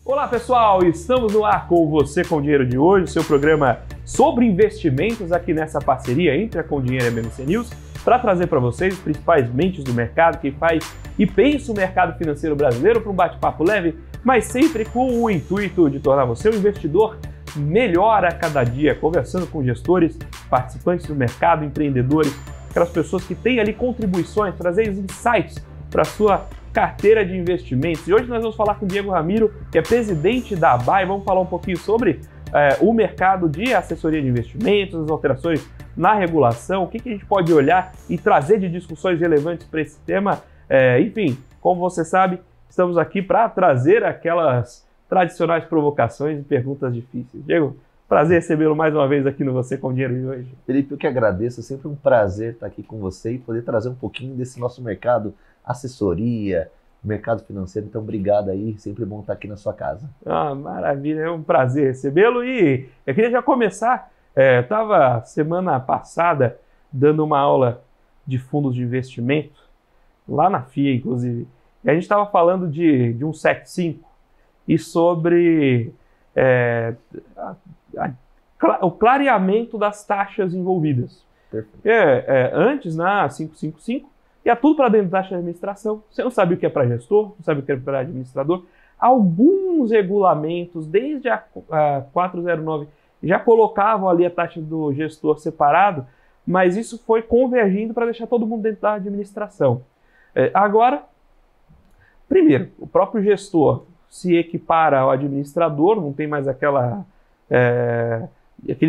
Olá pessoal, estamos no ar com Você com Dinheiro de hoje, seu programa sobre investimentos aqui nessa parceria entre a Com Dinheiro e a MMC News, para trazer para vocês os principais mentes do mercado que faz e pensa o mercado financeiro brasileiro para um bate-papo leve, mas sempre com o intuito de tornar você um investidor melhor a cada dia, conversando com gestores, participantes do mercado, empreendedores, aquelas pessoas que têm ali contribuições, trazer insights para a sua carteira de investimentos. E hoje nós vamos falar com o Diego Ramiro, que é presidente da ABAI. Vamos falar um pouquinho sobre o mercado de assessoria de investimentos, as alterações na regulação, o que a gente pode olhar e trazer de discussões relevantes para esse tema. Enfim, como você sabe, estamos aqui para trazer aquelas tradicionais provocações e perguntas difíceis. Diego, prazer recebê-lo mais uma vez aqui no Você com Dinheiro de hoje. Felipe, eu que agradeço, é sempre um prazer estar aqui com você e poder trazer um pouquinho desse nosso mercado, assessoria, mercado financeiro. Então, obrigado aí, sempre bom estar aqui na sua casa. Maravilha, é um prazer recebê-lo. E eu queria já começar, estava semana passada dando uma aula de fundos de investimento, lá na FIA, inclusive, e a gente estava falando de um 175 e sobre o clareamento das taxas envolvidas. Antes, na 555, ia tudo para dentro da taxa de administração. Você não sabe o que é para gestor, não sabe o que é para administrador. Alguns regulamentos, desde a 409, já colocavam ali a taxa do gestor separado, mas isso foi convergindo para deixar todo mundo dentro da administração. Agora, primeiro, o próprio gestor se equipara ao administrador, não tem mais aquele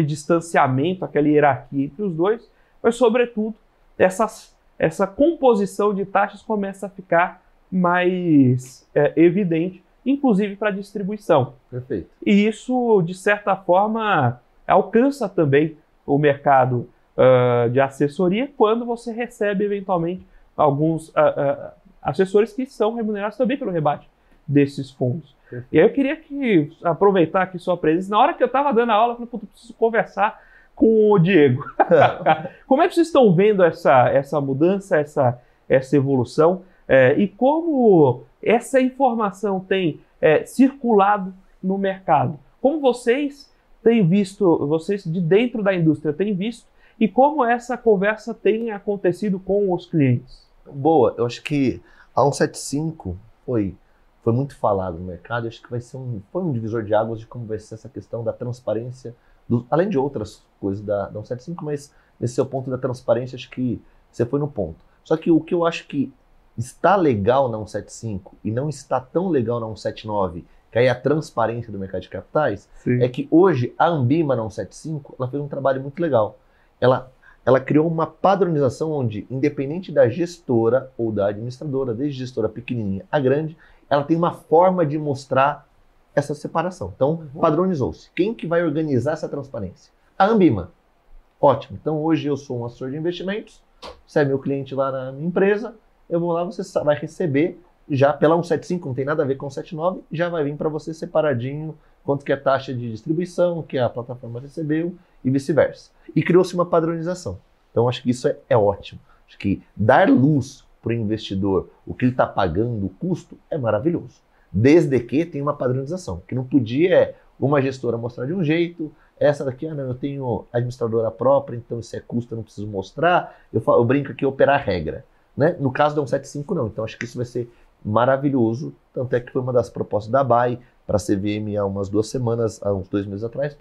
distanciamento, aquela hierarquia entre os dois, mas, sobretudo, essa composição de taxas começa a ficar mais evidente, inclusive para a distribuição. Perfeito. E isso, de certa forma, alcança também o mercado de assessoria quando você recebe, eventualmente, alguns assessores que são remunerados também pelo rebate desses fundos. Perfeito. E aí eu queria aproveitar aqui sua presença. Na hora que eu estava dando a aula, eu falei, eu preciso conversar com o Diego. Como é que vocês estão vendo essa mudança, essa evolução, e como essa informação tem circulado no mercado? Como vocês têm visto, vocês de dentro da indústria têm visto, e como essa conversa tem acontecido com os clientes? Boa, eu acho que a 175 foi muito falado no mercado. Eu acho que foi um divisor de águas de como vai ser essa questão da transparência, além de outras coisas da 175, mas nesse seu ponto da transparência, acho que você foi no ponto. Só que o que eu acho que está legal na 175 e não está tão legal na 179, que aí é a transparência do mercado de capitais, Sim. É que hoje a Anbima na 175, ela fez um trabalho muito legal. Ela criou uma padronização onde, independente da gestora ou da administradora, desde gestora pequenininha a grande, ela tem uma forma de mostrar essa separação. Então, padronizou-se. Quem que vai organizar essa transparência? A Anbima. Ótimo. Então, hoje eu sou um assessor de investimentos, você é meu cliente lá na minha empresa, eu vou lá, você vai receber, já pela 175, não tem nada a ver com 179, já vai vir para você separadinho quanto que é a taxa de distribuição, que a plataforma recebeu e vice-versa. E criou-se uma padronização. Então, acho que isso é ótimo. Acho que dar luz para o investidor o que ele está pagando, o custo, é maravilhoso. Desde que tem uma padronização. Que não podia uma gestora mostrar de um jeito, essa daqui, não, eu tenho administradora própria, então isso é custo, eu não preciso mostrar. Eu brinco aqui, operar regra. Né? No caso da 175, não. Então, acho que isso vai ser maravilhoso. Tanto é que foi uma das propostas da ABAI para a CVM há uns 2 meses atrás,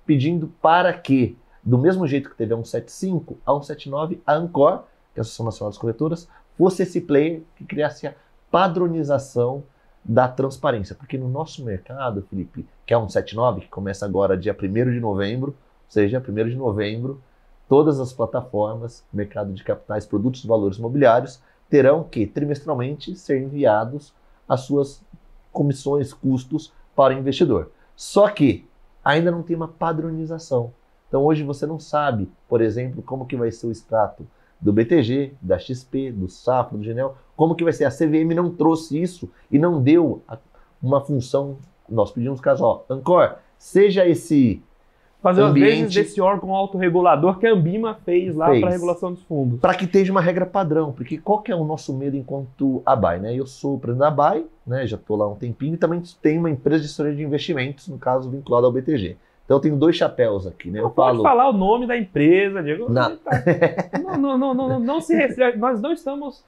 pedindo para que, do mesmo jeito que teve a 175, a 179, a Ancor, que é a Associação Nacional das Corretoras, fosse esse player que criasse a padronização da transparência. Porque no nosso mercado, Felipe, que é a 179, que começa agora dia 1º de novembro, ou seja, 1º de novembro, todas as plataformas, mercado de capitais, produtos e valores imobiliários, terão que, trimestralmente, ser enviados as suas comissões, custos para o investidor. Só que ainda não tem uma padronização. Então hoje você não sabe, por exemplo, como que vai ser o extrato do BTG, da XP, do Safra, do Genel, como que vai ser. A CVM não trouxe isso e não deu uma função. Nós pedimos caso, Ancor, seja esse Fazer às vezes ambiente desse órgão autorregulador que a Anbima fez lá para a regulação dos fundos. para que esteja uma regra padrão, porque qual que é o nosso medo enquanto ABAI, né? Eu sou o presidente da ABAI, né? Já estou lá há um tempinho e também tenho uma empresa de gestora de investimentos, no caso vinculada ao BTG. Então eu tenho dois chapéus aqui, né? Pode falar o nome da empresa, Diego. Não. Não se restringe. Nós não estamos.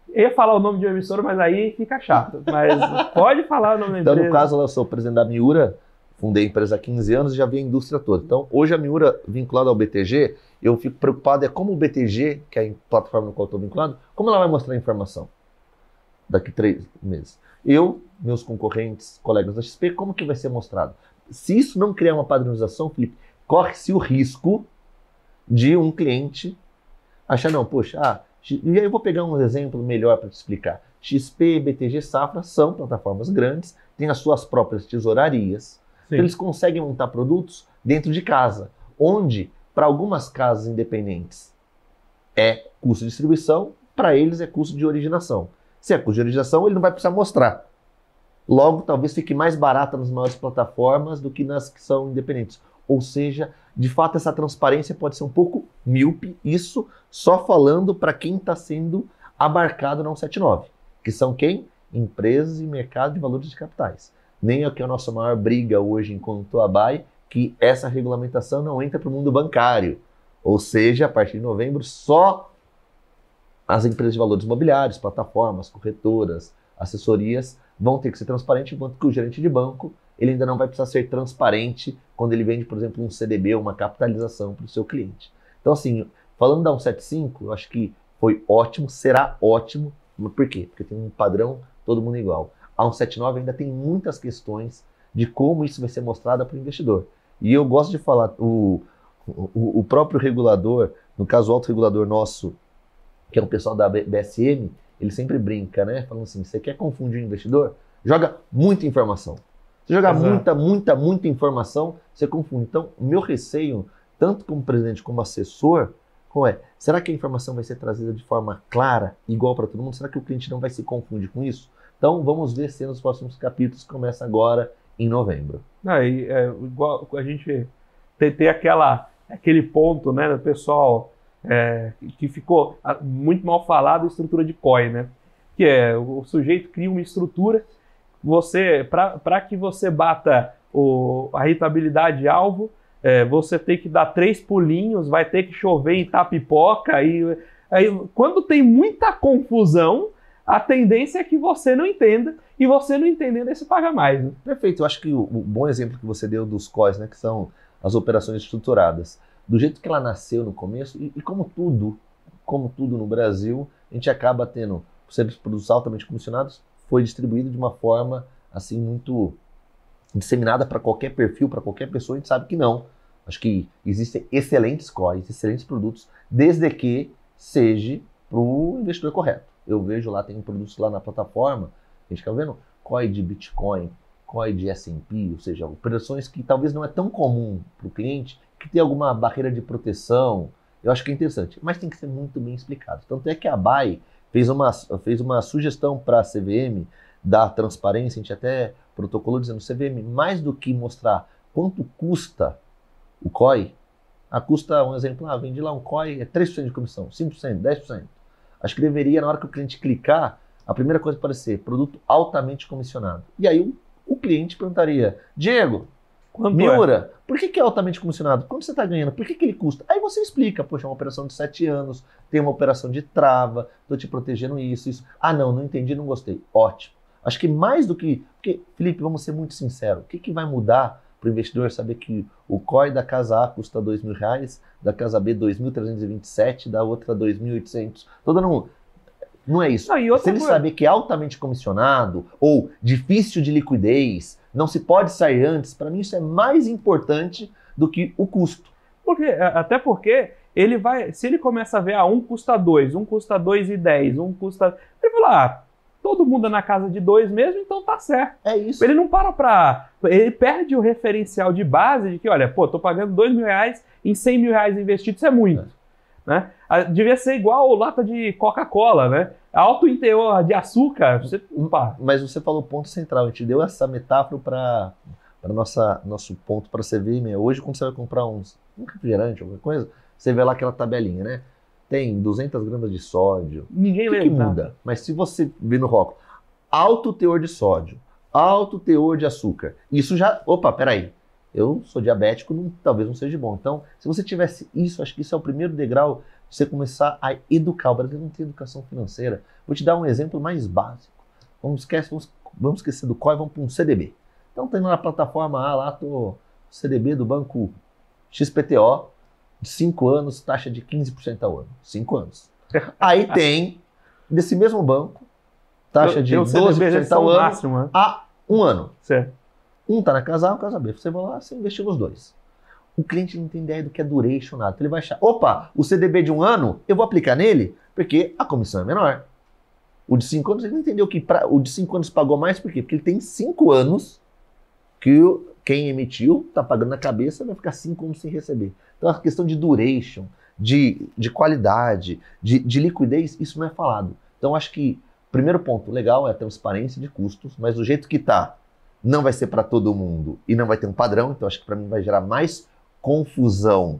Eu ia falar o nome de uma emissora, mas aí fica chato. Mas pode falar o nome da empresa. Então, no caso, eu sou o presidente da Miura, fundei a empresa há 15 anos e já vi a indústria toda. Então, hoje a Miura, vinculada ao BTG, eu fico preocupado como o BTG, que é a plataforma no qual eu estou vinculado, como ela vai mostrar a informação daqui 3 meses? Eu, meus concorrentes, colegas da XP, como que vai ser mostrado? Se isso não criar uma padronização, Felipe, corre-se o risco de um cliente achar, não, poxa, e aí eu vou pegar um exemplo melhor para te explicar. XP, BTG, Safra são plataformas grandes, têm as suas próprias tesourarias, então eles conseguem montar produtos dentro de casa, onde, para algumas casas independentes, é custo de distribuição, para eles é custo de originação. Se é custo de originação, ele não vai precisar mostrar. Logo, talvez fique mais barata nas maiores plataformas do que nas que são independentes. Ou seja, de fato, essa transparência pode ser um pouco míope, isso só falando para quem está sendo abarcado na 179, que são quem? Empresas e mercado de valores de capitais. Nem é o que é a nossa maior briga hoje enquanto ABAI, que essa regulamentação não entra para o mundo bancário. Ou seja, a partir de novembro, só as empresas de valores imobiliários, plataformas, corretoras, assessorias vão ter que ser transparentes, enquanto que o gerente de banco ele ainda não vai precisar ser transparente quando ele vende, por exemplo, um CDB, uma capitalização para o seu cliente. Então, assim, falando da 175, eu acho que foi ótimo, será ótimo. Por quê? Porque tem um padrão, todo mundo igual. A 179 ainda tem muitas questões de como isso vai ser mostrado para o investidor. E eu gosto de falar, o próprio regulador, no caso o autorregulador nosso, que é o pessoal da BSM, ele sempre brinca, né? Falando assim, você quer confundir o investidor? Joga muita informação. Se jogar muita informação, você confunde. Então, o meu receio, tanto como presidente como assessor, qual é? Será que a informação vai ser trazida de forma clara, igual para todo mundo? Será que o cliente não vai se confundir com isso? Então, vamos ver se nos próximos capítulos, começa agora em novembro. Igual a gente tem aquele ponto, né, do pessoal que ficou muito mal falado, a estrutura de COI, né? Que é o sujeito cria uma estrutura, para que você bata a rentabilidade alvo, você tem que dar 3 pulinhos, vai ter que chover em Itapipoca, aí quando tem muita confusão, a tendência é que você não entenda, e você não entendendo, aí você paga mais. Né? Perfeito, eu acho que o bom exemplo que você deu dos COIs, né, que são as operações estruturadas, do jeito que ela nasceu no começo, e como tudo no Brasil, a gente acaba tendo, por ser produtos altamente comissionados, foi distribuído de uma forma assim muito disseminada para qualquer perfil, para qualquer pessoa, a gente sabe que não. Acho que existem excelentes COIs, excelentes produtos, desde que seja para o investidor correto. Eu vejo lá, tem produtos lá na plataforma, a gente está vendo COI de Bitcoin, COI de S&P, ou seja, operações que talvez não é tão comum para o cliente, que tem alguma barreira de proteção. Eu acho que é interessante, mas tem que ser muito bem explicado. Tanto é que a ABAI fez uma sugestão para a CVM da transparência, a gente até protocolou dizendo, CVM, mais do que mostrar quanto custa o COI, custa, um exemplo, vende lá um COI, é 3% de comissão, 5%, 10%. Acho que deveria, na hora que o cliente clicar, a primeira coisa parecer produto altamente comissionado. E aí o cliente perguntaria, Diego, Miura, por que é altamente comissionado? Quanto você está ganhando? Por que ele custa? Aí você explica, poxa, é uma operação de 7 anos, tem uma operação de trava, estou te protegendo isso. Não entendi, não gostei. Ótimo. Acho que mais do que... Porque, Felipe, vamos ser muito sinceros, o que vai mudar para o investidor saber que o COI da casa A custa R$2.000, da casa B 2.327, da outra 2.800. Não é isso. Se ele saber que é altamente comissionado ou difícil de liquidez, não se pode sair antes, para mim isso é mais importante do que o custo. Até porque ele vai, se ele começa a ver, um custa 2, um custa 2,10, um custa... Ele fala, todo mundo é na casa de 2 mesmo, então tá certo. É isso. Ele não ele perde o referencial de base de que, olha, tô pagando R$2.000 em R$100.000 investido, isso é muito. Né? Devia ser igual lata de Coca-Cola, né? Alto em teor de açúcar. Mas você falou o ponto central, a gente deu essa metáfora para para nosso ponto para a CVM é hoje, quando você vai comprar um refrigerante, alguma coisa, você vê lá aquela tabelinha, né? Tem 200 gramas de sódio. Ninguém O que muda? Mas se você vê no rótulo, alto teor de sódio, alto teor de açúcar, isso já... Opa, peraí. Eu sou diabético, talvez não seja bom. Então, se você tivesse isso, acho que isso é o primeiro degrau de você começar a educar. O Brasil não tem educação financeira. Vou te dar um exemplo mais básico. Vamos esquecer do COI e vamos para um CDB. Então, tem na plataforma lá tô CDB do banco XPTO, de 5 anos, taxa de 15% ao ano. 5 anos. Aí tem, desse mesmo banco, taxa de 12% ao ano máximo, né? há 1 ano. Certo. Um está na casa A, o casa B. Você vai lá, você investiu nos dois. O cliente não tem ideia do que é duration, nada. Então ele vai achar, opa, o CDB de 1 ano, eu vou aplicar nele porque a comissão é menor. O de 5 anos, ele não entendeu que o de 5 anos pagou mais, por quê? Porque ele tem 5 anos que quem emitiu está pagando na cabeça, vai ficar 5 anos sem receber. Então a questão de duration, de qualidade, de liquidez, isso não é falado. Então acho que o primeiro ponto legal é a transparência de custos, mas do jeito que está, não vai ser para todo mundo e não vai ter um padrão, então acho que para mim vai gerar mais confusão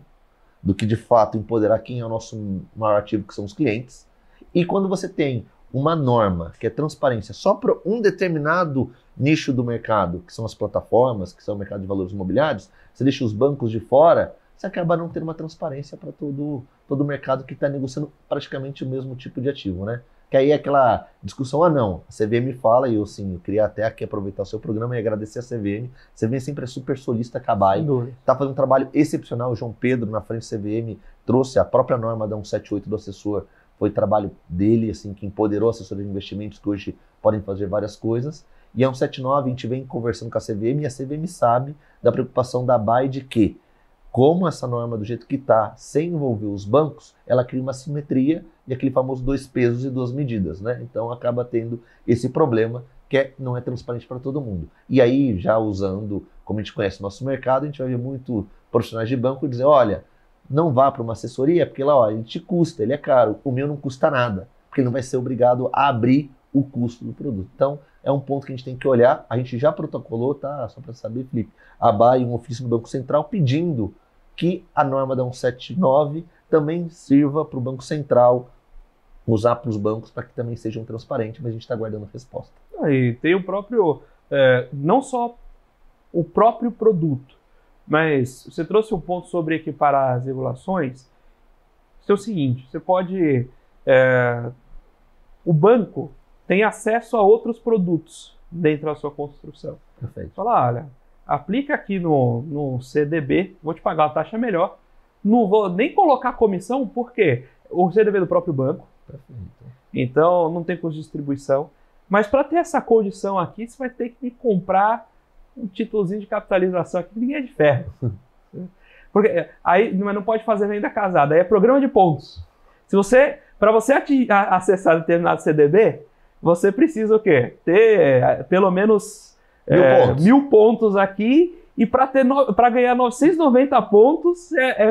do que de fato empoderar quem é o nosso maior ativo, que são os clientes. E quando você tem uma norma que é transparência só para um determinado nicho do mercado, que são as plataformas, que são o mercado de valores imobiliários, você deixa os bancos de fora, você acaba não tendo uma transparência para todo o mercado que está negociando praticamente o mesmo tipo de ativo, né? Que aí é aquela discussão, não, a CVM fala, e eu queria até aqui aproveitar o seu programa e agradecer a CVM. A CVM sempre é super solista, Cabai, está fazendo um trabalho excepcional. O João Pedro, na frente da CVM, trouxe a própria norma da 178 do assessor, foi trabalho dele, que empoderou assessores de investimentos que hoje podem fazer várias coisas. E a 179, a gente vem conversando com a CVM, e a CVM sabe da preocupação da BAE de que, como essa norma do jeito que está, sem envolver os bancos, ela cria uma simetria e aquele famoso 2 pesos e 2 medidas, né? Então acaba tendo esse problema que não é transparente para todo mundo. E aí, já usando, como a gente conhece o nosso mercado, a gente vai ver muito profissionais de banco dizer, olha, não vá para uma assessoria, porque lá, ó, ele te custa, ele é caro, o meu não custa nada, porque ele não vai ser obrigado a abrir o custo do produto. Então, é um ponto que a gente tem que olhar. A gente já protocolou, tá? Só para saber, Felipe, a BAE, um ofício do Banco Central pedindo que a norma da 179 também sirva para o Banco Central usar para os bancos para que também sejam transparentes, mas a gente está aguardando a resposta. E tem o próprio, não só o próprio produto, mas você trouxe um ponto sobre equiparar as regulações. Isso é o seguinte, você pode... o banco tem acesso a outros produtos dentro da sua construção. Perfeito. Fala, olha, aplica aqui no CDB, vou te pagar uma taxa melhor, não vou nem colocar comissão, porque o CDB é do próprio banco, perfeito, então não tem custo de distribuição, mas para ter essa condição aqui, você vai ter que comprar um títulozinho de capitalização aqui, que ninguém é de ferro. Porque aí não pode fazer venda casada, aí é programa de pontos. Para você acessar determinado CDB, você precisa o quê? Ter pelo menos 1.000 pontos aqui, e para ganhar 990 pontos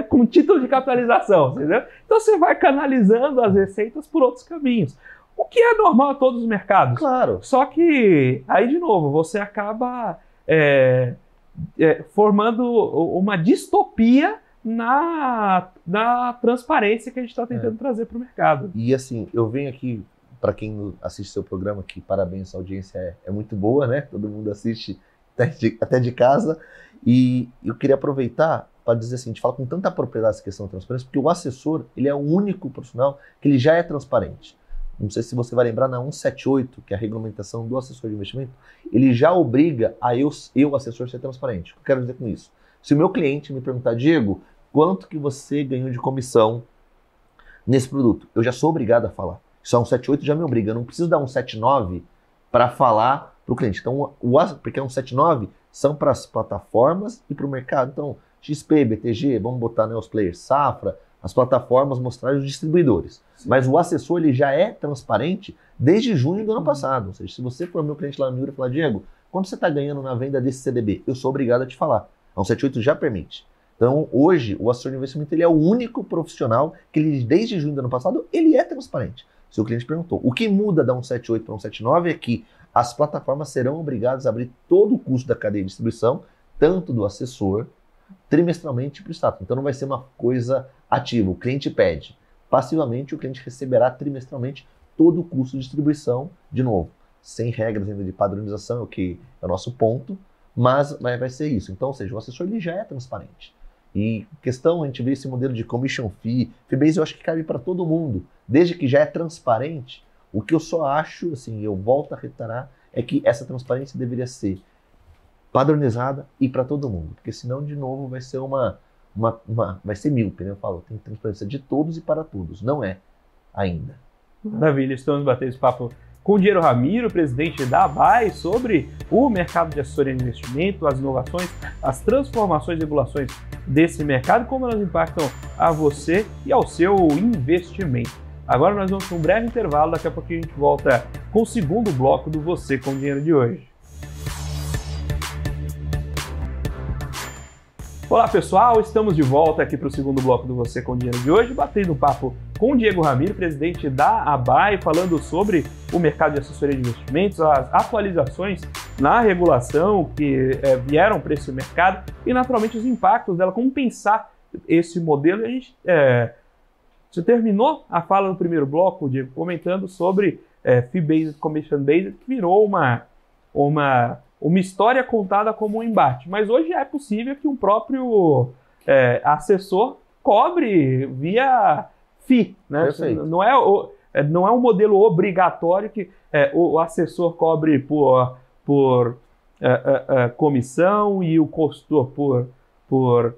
com título de capitalização, entendeu? Então você vai canalizando as receitas por outros caminhos, o que é normal a todos os mercados. Claro. Só que, aí de novo, você acaba formando uma distopia na transparência que a gente está tentando trazer para o mercado. E eu venho aqui, para quem assiste seu programa, que parabéns, a audiência é muito boa, né? Todo mundo assiste até de casa. E eu queria aproveitar para dizer assim, a gente fala com tanta propriedade essa questão da transparência, porque o assessor, ele é o único profissional que ele já é transparente. Não sei se você vai lembrar, na 178, que é a regulamentação do assessor de investimento, ele já obriga a eu assessor, ser transparente. O que eu quero dizer com isso? Se o meu cliente me perguntar, Diego, quanto que você ganhou de comissão nesse produto? Eu já sou obrigado a falar. Isso a 178 já me obriga. Eu não preciso dar 179 para falar para o cliente. Então, porque a 179 são para as plataformas e para o mercado. Então, XP, BTG, vamos botar, né, os players, Safra, as plataformas mostrarem os distribuidores. Sim. Mas o assessor, ele já é transparente desde junho do ano passado. Ou seja, se você for meu cliente lá no Miura e falar, Diego, quanto você está ganhando na venda desse CDB? Eu sou obrigado a te falar. A 178 já permite. Então, hoje, o assessor de investimento, ele é o único profissional que, desde junho do ano passado, ele é transparente. Se o cliente perguntou, o que muda da 178 para 179 é que as plataformas serão obrigadas a abrir todo o custo da cadeia de distribuição, tanto do assessor trimestralmente para o status. Então não vai ser uma coisa ativa, o cliente pede. Passivamente o cliente receberá trimestralmente todo o custo de distribuição, de novo, sem regras ainda de padronização, o que é o nosso ponto, mas vai ser isso. Então, ou seja, o assessor ele já é transparente. E questão, a gente vê esse modelo de commission fee, fee-based eu acho que cabe para todo mundo, desde que já é transparente. O que eu só acho, assim, eu volto a reiterar, é que essa transparência deveria ser padronizada e para todo mundo, porque senão, de novo, vai ser vai ser míope, né? Eu falo, tem transparência de todos e para todos, não é ainda. Maravilha, estamos batendo esse papo com o Diego Ramiro, presidente da ABAI, sobre o mercado de assessoria de investimento, as inovações, as transformações e regulações desse mercado, como elas impactam a você e ao seu investimento. Agora nós vamos para um breve intervalo, daqui a pouquinho a gente volta com o segundo bloco do Você com Dinheiro de hoje. Olá pessoal, estamos de volta aqui para o segundo bloco do Você com Dinheiro de hoje, batendo papo com o Diego Ramiro, presidente da ABAI, falando sobre o mercado de assessoria de investimentos, as atualizações na regulação que vieram para esse mercado e naturalmente os impactos dela, como pensar esse modelo. A gente, você terminou a fala no primeiro bloco, Diego, comentando sobre fee-based, commission-based, que virou uma história contada como um embate, mas hoje é possível que um próprio assessor cobre via FII, né? Não é um modelo obrigatório que o assessor cobre por comissão e o consultor por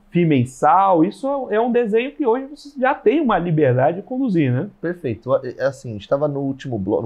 FII mensal. Isso é um desenho que hoje você já tem uma liberdade de conduzir, né? Perfeito. Assim, a gente estava no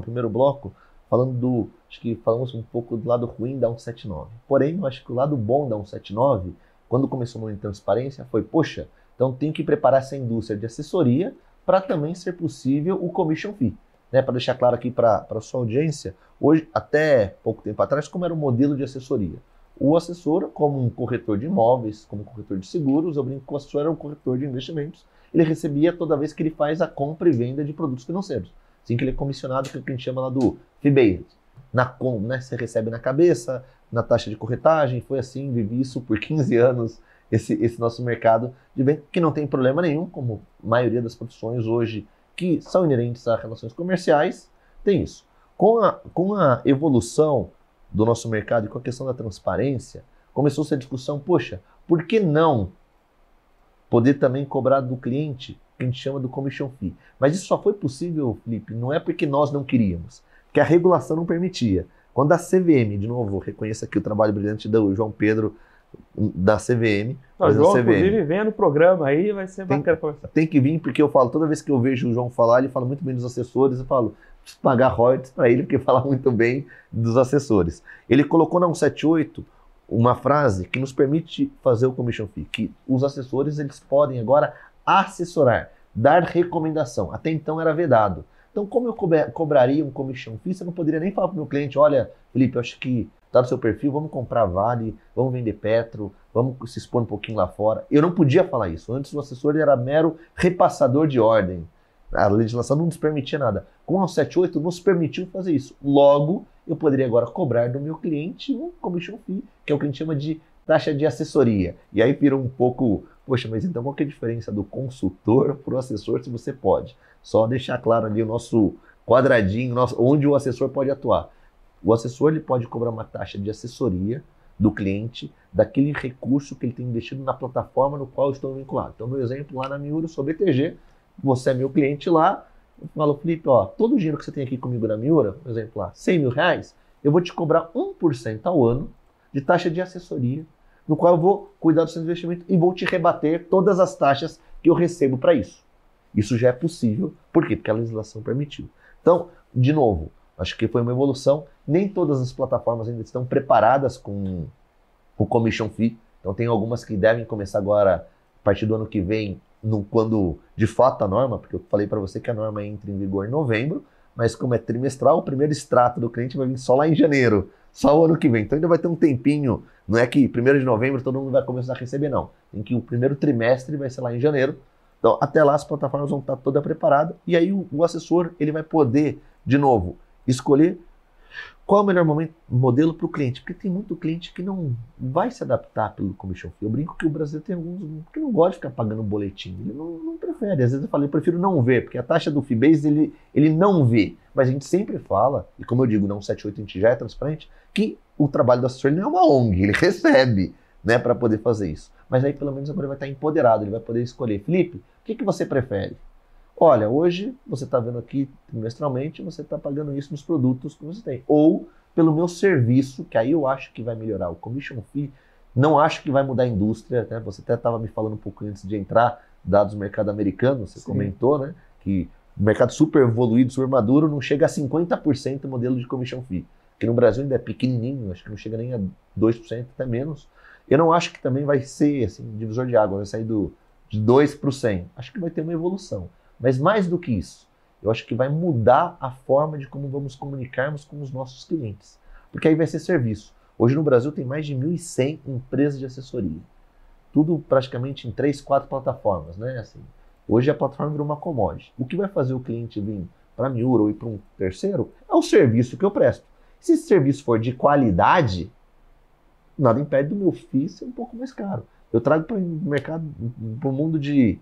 primeiro bloco, acho que falamos um pouco do lado ruim da 179. Porém, eu acho que o lado bom da 179, quando começou a transparência, foi, poxa, então tem que preparar essa indústria de assessoria para também ser possível o commission fee. Né? Para deixar claro aqui para a sua audiência, hoje, até pouco tempo atrás, como era o modelo de assessoria? O assessor, como um corretor de imóveis, como um corretor de seguros, eu brinco que o assessor era um corretor de investimentos, ele recebia toda vez que ele faz a compra e venda de produtos financeiros. Assim que ele é comissionado, que a gente chama lá do fee-based. Né, você recebe na cabeça, na taxa de corretagem, foi assim, vivi isso por 15 anos, esse nosso mercado de venda, que não tem problema nenhum, como a maioria das profissões hoje que são inerentes a relações comerciais, tem isso. Com a evolução do nosso mercado e com a questão da transparência, começou-se a discussão, poxa, por que não poder também cobrar do cliente, que a gente chama do commission fee? Mas isso só foi possível, Felipe, não é porque nós não queríamos, porque a regulação não permitia. Quando a CVM, de novo, reconheço aqui o trabalho brilhante do João Pedro, da CVM. O João, inclusive, vem no programa aí, vai ser bacana conversar. Tem que vir, porque eu falo, toda vez que eu vejo o João falar, ele fala muito bem dos assessores, eu falo, preciso pagar royalties para ele, porque fala muito bem dos assessores. Ele colocou na 178 uma frase que nos permite fazer o commission fee, que os assessores eles podem agora assessorar, dar recomendação. Até então era vedado. Então, como eu cobraria um commission fee, você não poderia nem falar para o meu cliente, olha, Felipe, eu acho que tá no seu perfil, vamos comprar Vale, vamos vender Petro, vamos se expor um pouquinho lá fora. Eu não podia falar isso. Antes o assessor era mero repassador de ordem. A legislação não nos permitia nada. Com a 178 nos permitiu fazer isso. Logo, eu poderia agora cobrar do meu cliente um commission fee, que é o que a gente chama de taxa de assessoria. E aí virou um pouco, poxa, mas então qual que é a diferença do consultor para o assessor se você pode? Só deixar claro ali o nosso quadradinho, onde o assessor pode atuar. O assessor ele pode cobrar uma taxa de assessoria do cliente, daquele recurso que ele tem investido na plataforma no qual eu estou vinculado. Então, meu exemplo, lá na Miura, eu sou BTG, você é meu cliente lá, eu falo, Felipe, ó, todo o dinheiro que você tem aqui comigo na Miura, por exemplo, lá, 100 mil reais, eu vou te cobrar 1% ao ano de taxa de assessoria, no qual eu vou cuidar do seu investimento e vou te rebater todas as taxas que eu recebo para isso. Isso já é possível, por quê? Porque a legislação permitiu. Então, de novo, acho que foi uma evolução. Nem todas as plataformas ainda estão preparadas com o commission fee. Então tem algumas que devem começar agora, a partir do ano que vem, quando de fato a norma, porque eu falei para você que a norma entra em vigor em novembro, mas como é trimestral, o primeiro extrato do cliente vai vir só lá em janeiro, só o ano que vem. Então ainda vai ter um tempinho, não é que 1º de novembro todo mundo vai começar a receber, não. Tem que o primeiro trimestre vai ser lá em janeiro. Então até lá as plataformas vão estar todas preparadas e aí o assessor ele vai poder, de novo, escolher Qual é o melhor modelo para o cliente? Porque tem muito cliente que não vai se adaptar pelo commission fee. Eu brinco que o brasileiro tem alguns que não gosta de ficar pagando boletim. Ele não prefere. Às vezes eu falo, eu prefiro não ver, porque a taxa do fee-based ele não vê. Mas a gente sempre fala, e como eu digo, não 78 a gente já é transparente, que o trabalho do assessor ele não é uma ONG, ele recebe, né, para poder fazer isso. Mas aí pelo menos agora ele vai estar empoderado, ele vai poder escolher. Felipe, o que você prefere? Olha, hoje você está vendo aqui trimestralmente, você está pagando isso nos produtos que você tem. Ou pelo meu serviço, que aí eu acho que vai melhorar. O commission fee, não acho que vai mudar a indústria, né? Você até estava me falando um pouco antes de entrar, dados do mercado americano, você comentou, né? Que o mercado super evoluído, super maduro, não chega a 50% o modelo de commission fee. Que no Brasil ainda é pequenininho, acho que não chega nem a 2%, até menos. Eu não acho que também vai ser assim, divisor de água, vai sair de 2 para o 100. Acho que vai ter uma evolução. Mas mais do que isso, eu acho que vai mudar a forma de como vamos comunicarmos com os nossos clientes. Porque aí vai ser serviço. Hoje no Brasil tem mais de 1.100 empresas de assessoria. Tudo praticamente em 3, 4 plataformas, né? Assim, hoje a plataforma virou uma commodity. O que vai fazer o cliente vir para a Miura ou ir para um terceiro é o serviço que eu presto. Se esse serviço for de qualidade, nada impede do meu FII ser um pouco mais caro. Eu trago para o mercado, para o mundo de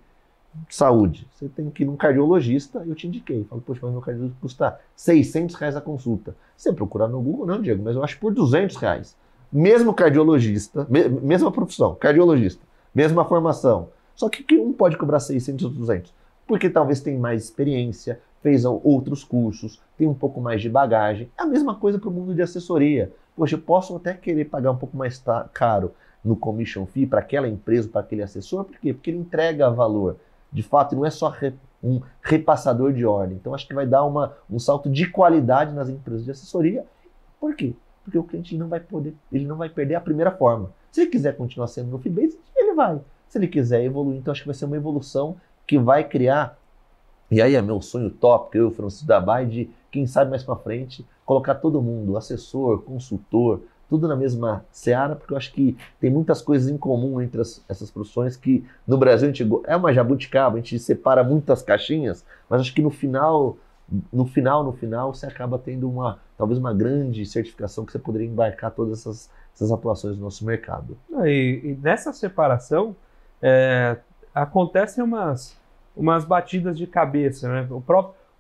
saúde. Você tem que ir num cardiologista, eu te indiquei. Falo, poxa, mas meu cardiologista custa R$600 a consulta. Você procurar no Google, não, Diego, mas eu acho por R$200. Mesmo cardiologista, mesma profissão, cardiologista, mesma formação. Só que um pode cobrar 600 ou 200? Porque talvez tem mais experiência, fez outros cursos, tem um pouco mais de bagagem. É a mesma coisa para o mundo de assessoria. Poxa, eu posso até querer pagar um pouco mais caro no commission fee para aquela empresa, para aquele assessor. Por quê? Porque ele entrega valor. De fato, não é só um repassador de ordem. Então, acho que vai dar um salto de qualidade nas empresas de assessoria. Por quê? Porque o cliente não vai perder a primeira forma. Se ele quiser continuar sendo no fee-based, ele vai. Se ele quiser evoluir, então acho que vai ser uma evolução que vai criar, e aí é meu sonho top, eu, Francisco Dabai, de quem sabe mais para frente, colocar todo mundo, assessor, consultor, tudo na mesma seara, porque eu acho que tem muitas coisas em comum entre essas profissões que no Brasil a gente é uma jabuticaba, a gente separa muitas caixinhas, mas acho que no final você acaba tendo talvez uma grande certificação que você poderia embarcar todas essas atuações do nosso mercado. E nessa separação acontecem umas batidas de cabeça, né?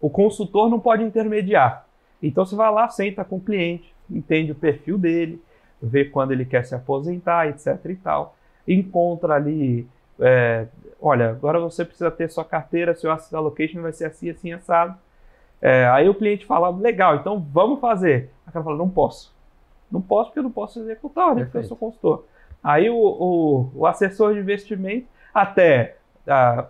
O consultor não pode intermediar. Então você vai lá, senta com o cliente, entende o perfil dele, vê quando ele quer se aposentar, etc. e tal. Encontra ali, olha, agora você precisa ter sua carteira, seu asset allocation vai ser assim, assim, assado. Aí o cliente fala, legal, então vamos fazer. A cara fala, não posso. Não posso porque eu não posso executar, né? Porque eu sou consultor. Aí o assessor de investimento, até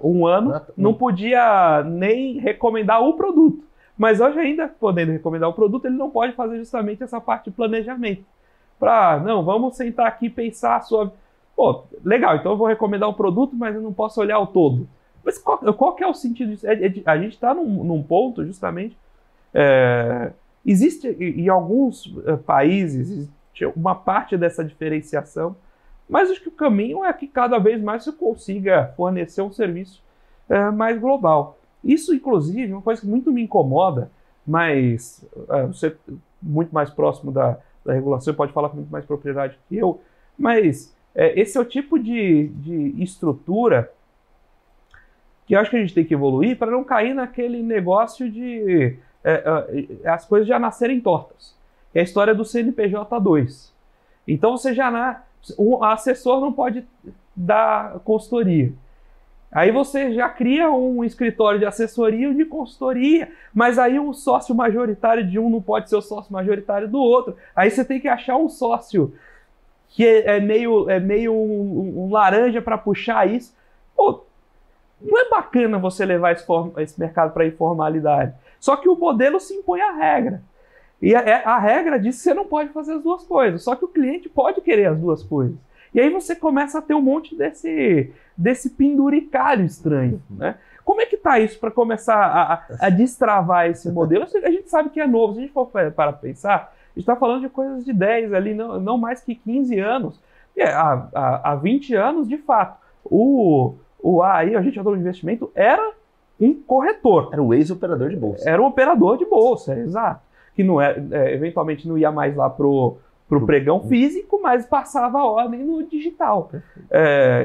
um ano, não podia nem recomendar o produto. Mas hoje ainda, podendo recomendar o produto, ele não pode fazer justamente essa parte de planejamento. Não, vamos sentar aqui e pensar a sua... Pô, legal, então eu vou recomendar um produto, mas eu não posso olhar o todo. Mas qual que é o sentido disso? A gente está num ponto, justamente... existe em alguns países existe uma parte dessa diferenciação, mas acho que o caminho é que cada vez mais você consiga fornecer um serviço mais global. Isso, inclusive, é uma coisa que muito me incomoda, mas você muito mais próximo da regulação, pode falar com muito mais propriedade que eu, mas esse é o tipo de estrutura que eu acho que a gente tem que evoluir para não cair naquele negócio de as coisas já nascerem tortas. É a história do CNPJ 2. Então você o assessor não pode dar consultoria. Aí você já cria um escritório de assessoria e um de consultoria, mas aí o sócio majoritário de um não pode ser o sócio majoritário do outro. Aí você tem que achar um sócio que é meio um laranja para puxar isso. Pô, não é bacana você levar esse mercado para a informalidade. Só que o modelo se impõe à regra. E a regra diz que você não pode fazer as duas coisas. Só que o cliente pode querer as duas coisas. E aí você começa a ter um monte desse penduricalho estranho, né? Como é que tá isso para começar a destravar esse modelo? A gente sabe que é novo. Se a gente for para pensar, a gente está falando de coisas de 10 ali, não mais que 15 anos. Há 20 anos, de fato, o AI, o agente de investimento, era um corretor. Era o ex-operador de bolsa. Era um operador de bolsa, exato. que não eventualmente não ia mais lá pro pregão físico, mas passava a ordem no digital.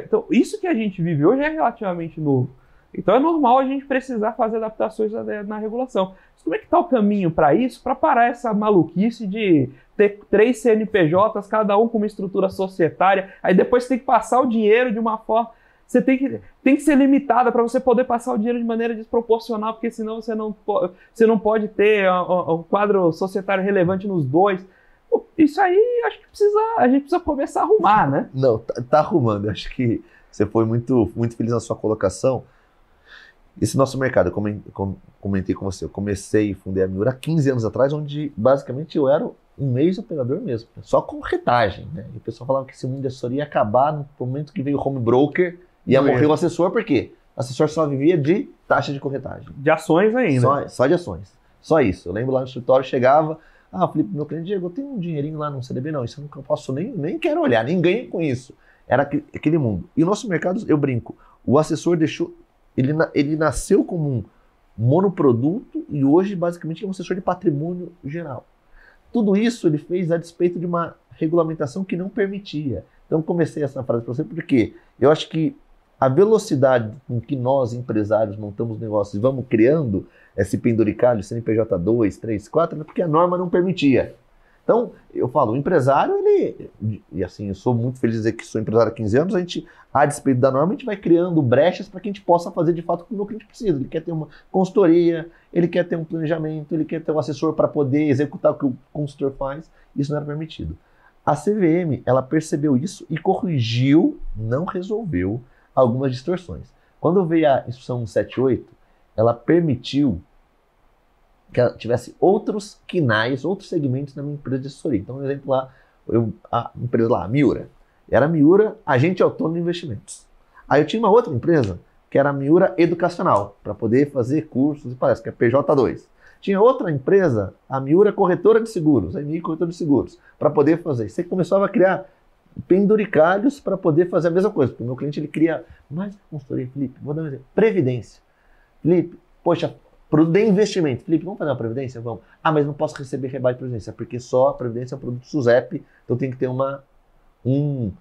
Então, isso que a gente vive hoje é relativamente novo. Então é normal a gente precisar fazer adaptações na regulação. Mas como é que está o caminho para isso, para parar essa maluquice de ter 3 CNPJs, cada um com uma estrutura societária, aí depois você tem que passar o dinheiro de uma forma... Você tem que ser limitada para você poder passar o dinheiro de maneira desproporcional, porque senão você não pode ter um quadro societário relevante nos dois. Isso aí, acho que a gente precisa começar a arrumar, né? Não, tá arrumando. Acho que você foi muito, muito feliz na sua colocação. Esse nosso mercado, eu comentei com você, eu comecei e fundei a Miura há 15 anos atrás, onde basicamente eu era um mês operador mesmo, só com corretagem, né? E o pessoal falava que esse mundo de assessoria ia acabar no momento que veio o home broker, ia morrer o assessor, por quê? O assessor só vivia de taxa de corretagem. De ações ainda. Só de ações. Só isso. Eu lembro lá no escritório, chegava, Felipe, meu cliente, Diego, eu tenho um dinheirinho lá no CDB, não, isso eu não posso nem quero olhar, nem ganhei com isso. Era aquele mundo. E o nosso mercado, eu brinco, o assessor deixou, ele nasceu como um monoproduto e hoje basicamente é um assessor de patrimônio geral. Tudo isso ele fez a despeito de uma regulamentação que não permitia. Então comecei essa frase para você porque eu acho que a velocidade com que nós, empresários, montamos negócios e vamos criando esse penduricalho, CNPJ 2, 3, 4, é porque a norma não permitia. Então, eu falo, o empresário, e assim, eu sou muito feliz de dizer que sou empresário há 15 anos, a gente, a despeito da norma, a gente vai criando brechas para que a gente possa fazer de fato o que o meu cliente precisa. Ele quer ter uma consultoria, ele quer ter um planejamento, ele quer ter um assessor para poder executar o que o consultor faz. Isso não era permitido. A CVM, ela percebeu isso e corrigiu, não resolveu, algumas distorções. Quando veio a instrução 178, ela permitiu que ela tivesse outros quinais, outros segmentos na minha empresa de assessoria. Então, por exemplo, lá, a empresa lá, a Miura, era a Miura Agente Autônomo de Investimentos. Aí eu tinha uma outra empresa, que era a Miura Educacional, para poder fazer cursos e palestras, que é PJ2. Tinha outra empresa, a Miura Corretora de Seguros, a MI Corretora de Seguros, para poder fazer. Você começava a criar penduricalhos para poder fazer a mesma coisa. Porque o meu cliente, ele cria mais consultoria. Felipe, vou dar um exemplo. Previdência. Felipe, poxa, produto de investimento. Felipe, vamos fazer uma previdência? Vamos. Mas não posso receber rebate de previdência, porque só a previdência é um produto SUSEP, então tem que ter um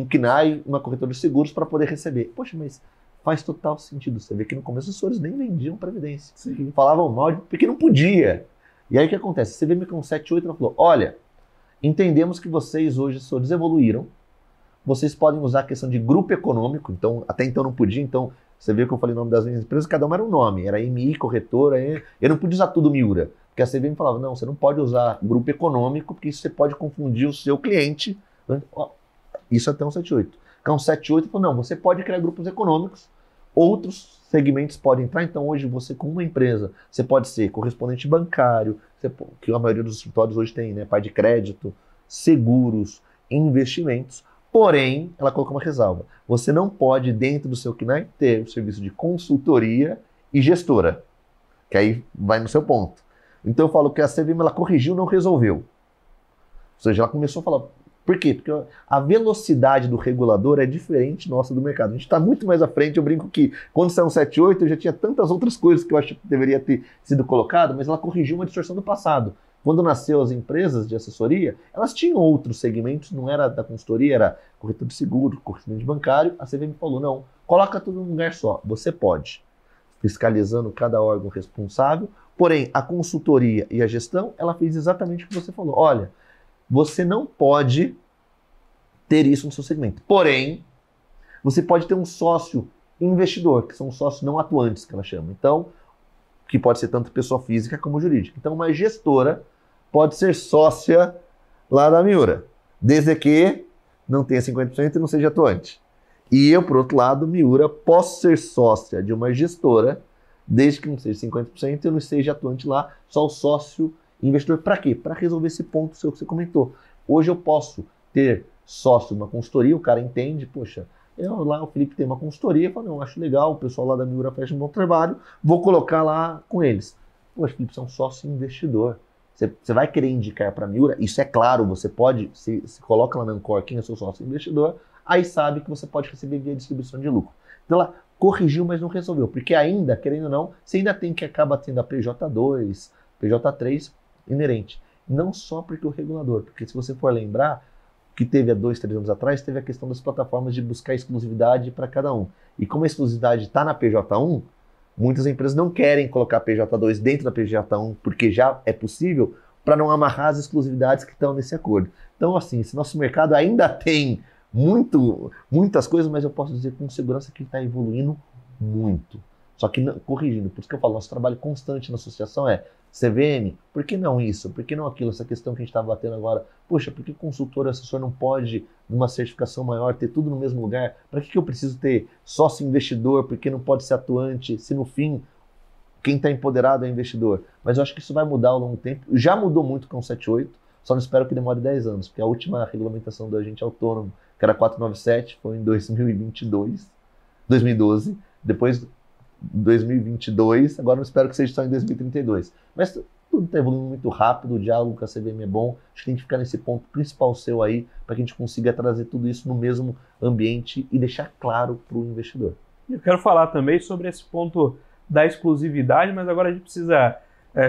CNAE, uma corretora de seguros para poder receber. Poxa, mas faz total sentido. Você vê que no começo os assessores nem vendiam previdência. Sim. Falavam mal porque não podia. E aí o que acontece? Você vê me com 78 ela falou, olha, entendemos que vocês hoje evoluíram, vocês podem usar a questão de grupo econômico, então até então não podia, então você viu que eu falei o nome das minhas empresas, cada uma era um nome, era MI, corretora, eu não podia usar tudo Miura, porque a CVM falava, não, você não pode usar grupo econômico, porque isso você pode confundir o seu cliente, isso até 178. Com 178 falou, não, você pode criar grupos econômicos, outros segmentos podem entrar, então hoje você com uma empresa, você pode ser correspondente bancário, que a maioria dos escritórios hoje tem, né, pai de crédito, seguros, investimentos, porém, ela colocou uma ressalva, você não pode dentro do seu CNAE ter um serviço de consultoria e gestora, que aí vai no seu ponto. Então eu falo que a CVM ela corrigiu, não resolveu. Ou seja, ela começou a falar, por quê? Porque a velocidade do regulador é diferente nossa do mercado. A gente está muito mais à frente, eu brinco que quando saiu 178 eu já tinha tantas outras coisas que eu acho que deveria ter sido colocado, mas ela corrigiu uma distorção do passado. Quando nasceu as empresas de assessoria, elas tinham outros segmentos, não era da consultoria, era corretor de seguro, correspondente bancário. A CVM falou, não, coloca tudo num lugar só. Você pode, fiscalizando cada órgão responsável, porém a consultoria e a gestão, ela fez exatamente o que você falou. Olha, você não pode ter isso no seu segmento. Porém, você pode ter um sócio investidor, que são sócios não atuantes, que ela chama. Então, que pode ser tanto pessoa física como jurídica. Então, uma gestora pode ser sócia lá da Miura, desde que não tenha 50% e não seja atuante. E eu, por outro lado, Miura, posso ser sócia de uma gestora, desde que não seja 50% e eu não seja atuante lá, só o sócio investidor. Para quê? Para resolver esse ponto seu que você comentou. Hoje eu posso ter sócio de uma consultoria, o cara entende, poxa, lá o Felipe tem uma consultoria, eu falo, não, acho legal, o pessoal lá da Miura faz um bom trabalho, vou colocar lá com eles. Poxa, Felipe, você é um sócio investidor. Você vai querer indicar para a Miura, isso é claro, você pode, se coloca lá na Ancor quem é seu sócio investidor, aí sabe que você pode receber via distribuição de lucro. Então ela corrigiu, mas não resolveu, porque ainda, querendo ou não, você ainda tem que acabar tendo a PJ2, PJ3, inerente. Não só porque o regulador, porque se você for lembrar, que teve há 2, 3 anos atrás, teve a questão das plataformas de buscar exclusividade para cada um. E como a exclusividade está na PJ1, muitas empresas não querem colocar a PJ2 dentro da PJ1, porque já é possível, para não amarrar as exclusividades que estão nesse acordo. Então, assim, esse nosso mercado ainda tem muitas coisas, mas eu posso dizer com segurança que está evoluindo muito. Só que, corrigindo, por isso que eu falo, nosso trabalho constante na associação é CVM, por que não isso? Por que não aquilo? Essa questão que a gente está batendo agora, poxa, por que consultor e assessor não pode, numa certificação maior, ter tudo no mesmo lugar? Para que eu preciso ter sócio investidor? Por que não pode ser atuante? Se no fim, quem está empoderado é investidor. Mas eu acho que isso vai mudar ao longo do tempo. Já mudou muito com o 78, só não espero que demore 10 anos, porque a última regulamentação do agente autônomo, que era 497, foi em 2012, depois 2022, agora eu espero que seja só em 2032. Mas tudo está evoluindo muito rápido, o diálogo com a CVM é bom, a gente tem que ficar nesse ponto principal seu aí, para que a gente consiga trazer tudo isso no mesmo ambiente e deixar claro para o investidor. Eu quero falar também sobre esse ponto da exclusividade, mas agora a gente precisa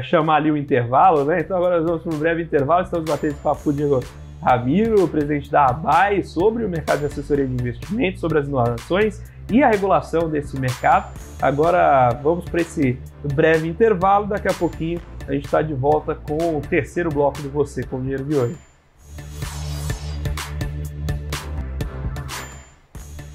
chamar ali o intervalo, né? Então agora nós vamos para um breve intervalo, estamos batendo esse papo com o Diego Ramiro, presidente da ABAI, sobre o mercado de assessoria de investimentos, sobre as inovações e a regulação desse mercado. Agora vamos para esse breve intervalo, daqui a pouquinho a gente está de volta com o terceiro bloco do Você com Dinheiro de hoje.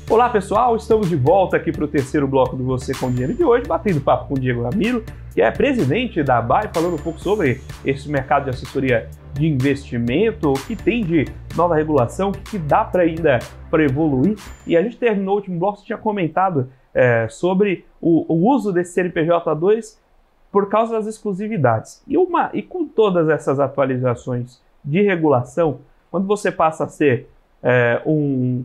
Olá pessoal, estamos de volta aqui para o terceiro bloco do Você com Dinheiro de hoje, batendo papo com o Diego Ramiro, que é presidente da ABAI, falando um pouco sobre esse mercado de assessoria de investimento, o que tem de nova regulação, o que dá para ainda para evoluir. E a gente terminou o último bloco, você tinha comentado sobre o uso desse CNPJ2 por causa das exclusividades. E com todas essas atualizações de regulação, quando você passa a ser um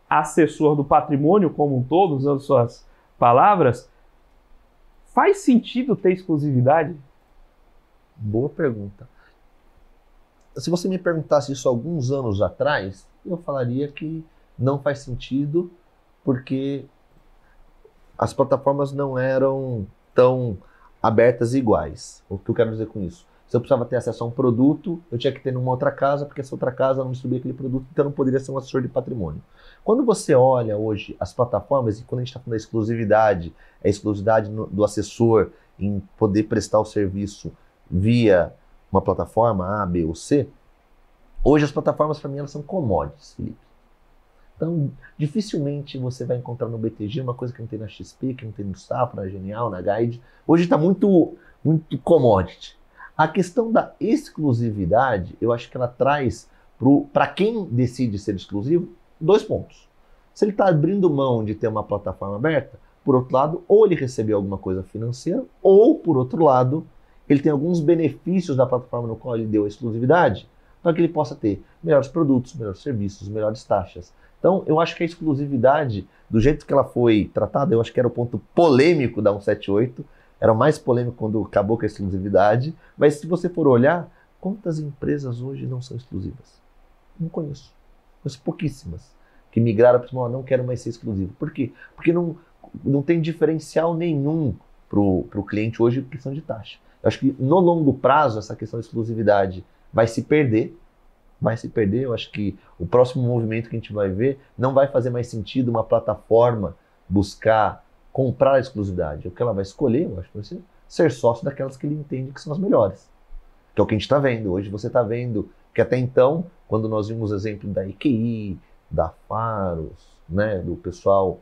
assessor do patrimônio como um todo, usando suas palavras, faz sentido ter exclusividade? Boa pergunta. Se você me perguntasse isso alguns anos atrás, eu falaria que não faz sentido, porque as plataformas não eram tão abertas e iguais. O que eu quero dizer com isso? Se eu precisava ter acesso a um produto, eu tinha que ter numa outra casa, porque essa outra casa não distribuía aquele produto, então eu não poderia ser um assessor de patrimônio. Quando você olha hoje as plataformas, e quando a gente está falando da exclusividade, a exclusividade do assessor em poder prestar o serviço via uma plataforma A, B ou C, hoje as plataformas para mim elas são commodities, Felipe. Então, dificilmente você vai encontrar no BTG uma coisa que não tem na XP, que não tem no Safra, na Genial, na Guide. Hoje está muito commodity. A questão da exclusividade, eu acho que ela traz para quem decide ser exclusivo, 2 pontos. Se ele está abrindo mão de ter uma plataforma aberta, por outro lado, ou ele recebeu alguma coisa financeira, ou, por outro lado, ele tem alguns benefícios da plataforma no qual ele deu a exclusividade, para que ele possa ter melhores produtos, melhores serviços, melhores taxas. Então, eu acho que a exclusividade, do jeito que ela foi tratada, eu acho que era o ponto polêmico da 178, era o mais polêmico quando acabou com a exclusividade, mas se você for olhar, quantas empresas hoje não são exclusivas? Não conheço. Conheço pouquíssimas que migraram para o não quero mais ser exclusivo. Por quê? Porque não tem diferencial nenhum para o cliente hoje por questão de taxa. Eu acho que no longo prazo essa questão de exclusividade vai se perder. Eu acho que o próximo movimento que a gente vai ver não vai fazer mais sentido uma plataforma buscar comprar a exclusividade. O que ela vai escolher, eu acho que vai ser sócio daquelas que ele entende que são as melhores. Que é o que a gente está vendo. Hoje você está vendo que até então, quando nós vimos o exemplo da EQI, da Faros, né, do pessoal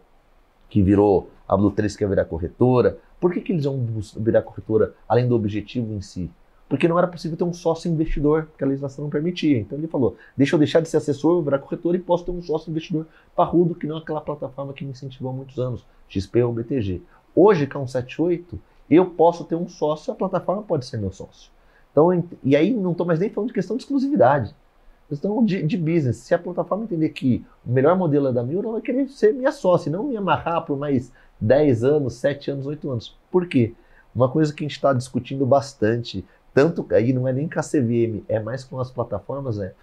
que virou a Blue 3, que ia virar corretora, por que eles vão virar corretora além do objetivo em si? Porque não era possível ter um sócio investidor, porque a legislação não permitia. Então ele falou, deixa eu deixar de ser assessor, vou virar corretora e posso ter um sócio investidor parrudo, que não é aquela plataforma que me incentivou há muitos anos, XP ou BTG. Hoje, com a 178, eu posso ter um sócio, a plataforma pode ser meu sócio. Então, e aí não estou mais nem falando de questão de exclusividade, questão de business. Se a plataforma entender que o melhor modelo é da Miura, ela vai querer ser minha sócia, e não me amarrar por mais 10 anos, 7 anos, 8 anos. Por quê? Uma coisa que a gente está discutindo bastante, tanto aí não é nem com a CVM, é mais com as plataformas, é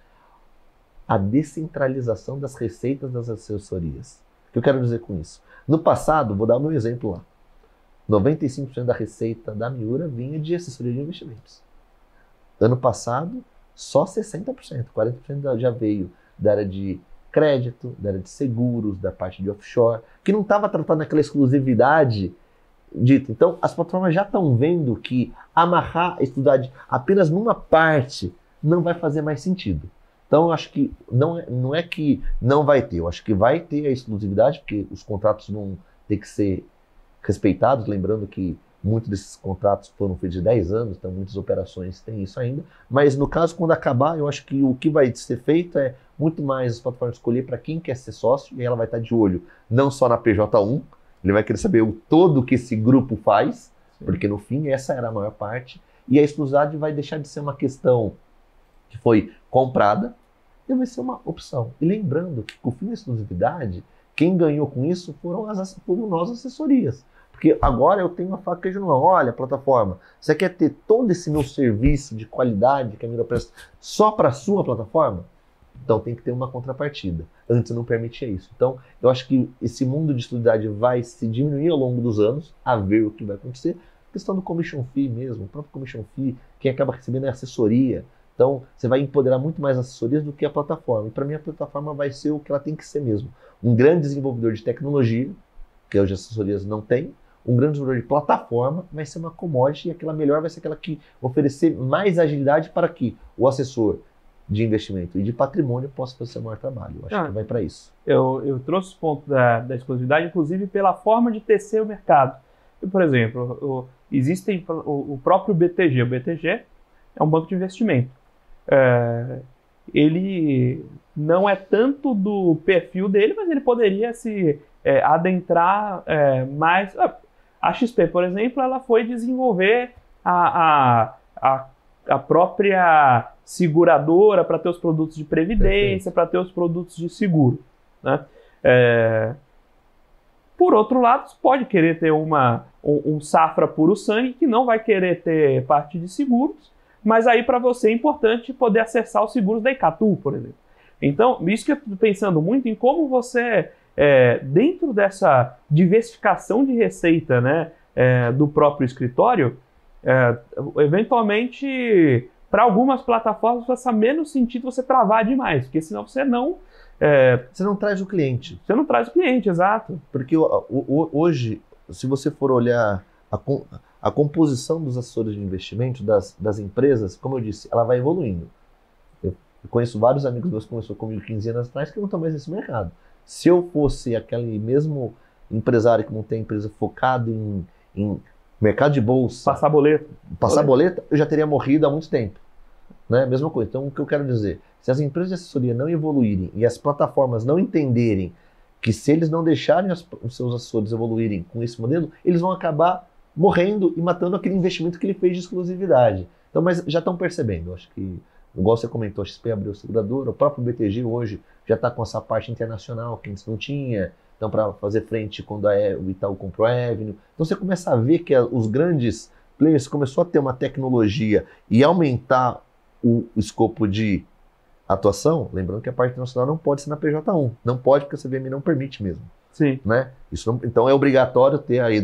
a descentralização das receitas das assessorias. O que eu quero dizer com isso? No passado, vou dar o meu exemplo lá, 95% da receita da Miura vinha de assessoria de investimentos. Ano passado, só 60%, 40% já veio da área de crédito, da área de seguros, da parte de offshore, que não estava tratando aquela exclusividade dita. Então, as plataformas já estão vendo que amarrar a exclusividade apenas numa parte não vai fazer mais sentido. Então, eu acho que não é que não vai ter, eu acho que vai ter a exclusividade, porque os contratos vão ter que ser respeitados, lembrando que muitos desses contratos foram feitos de 10 anos, então muitas operações têm isso ainda. Mas no caso, quando acabar, eu acho que o que vai ser feito é muito mais as plataformas escolher para quem quer ser sócio, e aí ela vai estar de olho não só na PJ1, ele vai querer saber o todo que esse grupo faz, sim, porque no fim essa era a maior parte, e a exclusividade vai deixar de ser uma questão que foi comprada e vai ser uma opção. E lembrando que com o fim da exclusividade, quem ganhou com isso foram nós, assessorias. Porque agora eu tenho uma faca queijo no mão. Olha, plataforma, você quer ter todo esse meu serviço de qualidade que a Mira presta só para a sua plataforma? Então tem que ter uma contrapartida. Antes não permitia isso. Então eu acho que esse mundo de exclusividade vai se diminuir ao longo dos anos, a ver o que vai acontecer. A questão do commission fee mesmo, o próprio commission fee, quem acaba recebendo é a assessoria. Então você vai empoderar muito mais as assessorias do que a plataforma. E para mim a plataforma vai ser o que ela tem que ser mesmo. Um grande desenvolvedor de tecnologia, que hoje as assessorias não têm. Um grande desenvolvedor de plataforma vai ser uma commodity, e aquela melhor vai ser aquela que oferecer mais agilidade para que o assessor de investimento e de patrimônio possa fazer seu maior trabalho. Eu acho que vai para isso. Eu trouxe o ponto da exclusividade, inclusive pela forma de tecer o mercado. E, por exemplo, existem o próprio BTG. O BTG é um banco de investimento. Ele não é tanto do perfil dele, mas ele poderia se adentrar mais. A XP, por exemplo, ela foi desenvolver a própria seguradora para ter os produtos de previdência, para ter os produtos de seguro, né? Por outro lado, você pode querer ter um Safra puro sangue que não vai querer ter parte de seguros, mas aí para você é importante poder acessar os seguros da Icatu, por exemplo. Então, isso que eu estou pensando muito em como você, dentro dessa diversificação de receita, né, do próprio escritório, eventualmente, para algumas plataformas, faz menos sentido você travar demais, porque senão você não... Você não traz o cliente. Você não traz o cliente, exato. Porque hoje, se você for olhar a composição dos assessores de investimento, das empresas, como eu disse, ela vai evoluindo. Eu conheço vários amigos meus que começaram comigo 15 anos atrás que não estão mais nesse mercado. Se eu fosse aquele mesmo empresário que não tem empresa focado em mercado de bolsa, passar boleta, eu já teria morrido há muito tempo. Né? Mesma coisa. Então, o que eu quero dizer, se as empresas de assessoria não evoluírem e as plataformas não entenderem que se eles não deixarem os seus assessores evoluírem com esse modelo, eles vão acabar morrendo e matando aquele investimento que ele fez de exclusividade. Então, mas já estão percebendo, acho que, igual você comentou, a XP abriu a seguradora, o próprio BTG hoje já está com essa parte internacional que antes não tinha, então para fazer frente quando o Itaú comprou a Avenue. Então você começa a ver que os grandes players começou a ter uma tecnologia e aumentar o escopo de atuação, lembrando que a parte internacional não pode ser na PJ1, não pode porque a CVM não permite mesmo. Sim. Né? Isso não, então é obrigatório ter aí,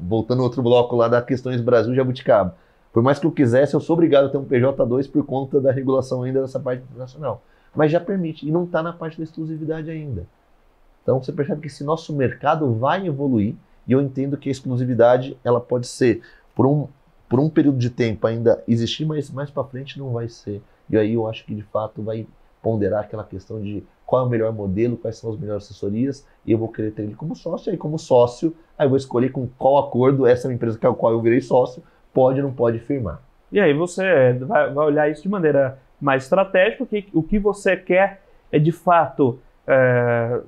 voltando ao outro bloco lá da Questões Brasil Jabuticaba. Por mais que eu quisesse, eu sou obrigado a ter um PJ2 por conta da regulação ainda dessa parte internacional. Mas já permite, e não está na parte da exclusividade ainda. Então você percebe que esse nosso mercado vai evoluir, e eu entendo que a exclusividade ela pode ser, por um período de tempo ainda existir, mas mais para frente não vai ser. E aí eu acho que de fato vai ponderar aquela questão de qual é o melhor modelo, quais são as melhores assessorias, e eu vou querer ter ele como sócio, e aí como sócio, aí eu vou escolher com qual acordo essa é uma empresa com a qual eu virei sócio, pode ou não pode firmar. E aí você vai olhar isso de maneira mais estratégica, o que você quer é de fato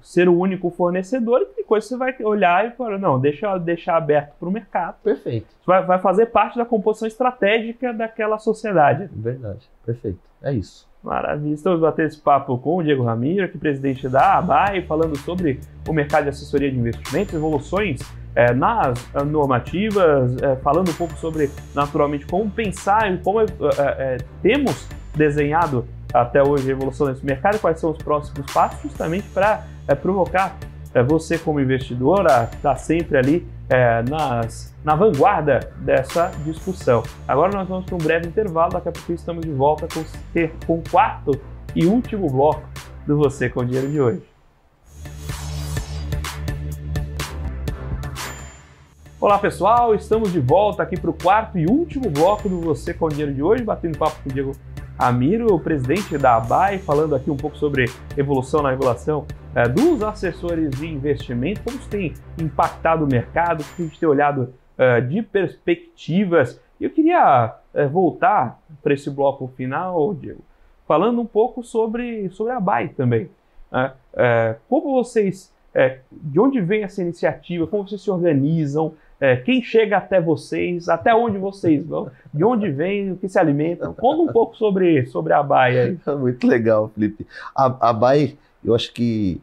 ser o único fornecedor, e depois você vai olhar e falar, não, deixar aberto para o mercado. Perfeito. Vai fazer parte da composição estratégica daquela sociedade. Verdade, perfeito. É isso. Maravilha. Estamos batendo esse papo com o Diego Ramiro, aqui presidente da ABAE, falando sobre o mercado de assessoria de investimentos, evoluções nas normativas, falando um pouco sobre, naturalmente, como pensar e como temos desenhado até hoje a evolução desse mercado e quais são os próximos passos, justamente para provocar você como investidor a estar sempre ali na vanguarda dessa discussão. Agora nós vamos para um breve intervalo, daqui a pouco estamos de volta com o quarto e último bloco do Você com Dinheiro de hoje. Olá pessoal, estamos de volta aqui para o quarto e último bloco do Você com Dinheiro de hoje, batendo papo com o Diego Amiro, o presidente da ABAI, falando aqui um pouco sobre evolução na regulação dos assessores de investimento, como isso tem impactado o mercado, como a gente tem olhado de perspectivas. Eu queria voltar para esse bloco final, Diego, falando um pouco sobre a ABAI também. Como vocês, de onde vem essa iniciativa, como vocês se organizam, quem chega até vocês, até onde vocês vão, de onde vem, o que se alimentam. Conta um pouco sobre a ABAI aí. Muito legal, Felipe. A ABAI, eu acho que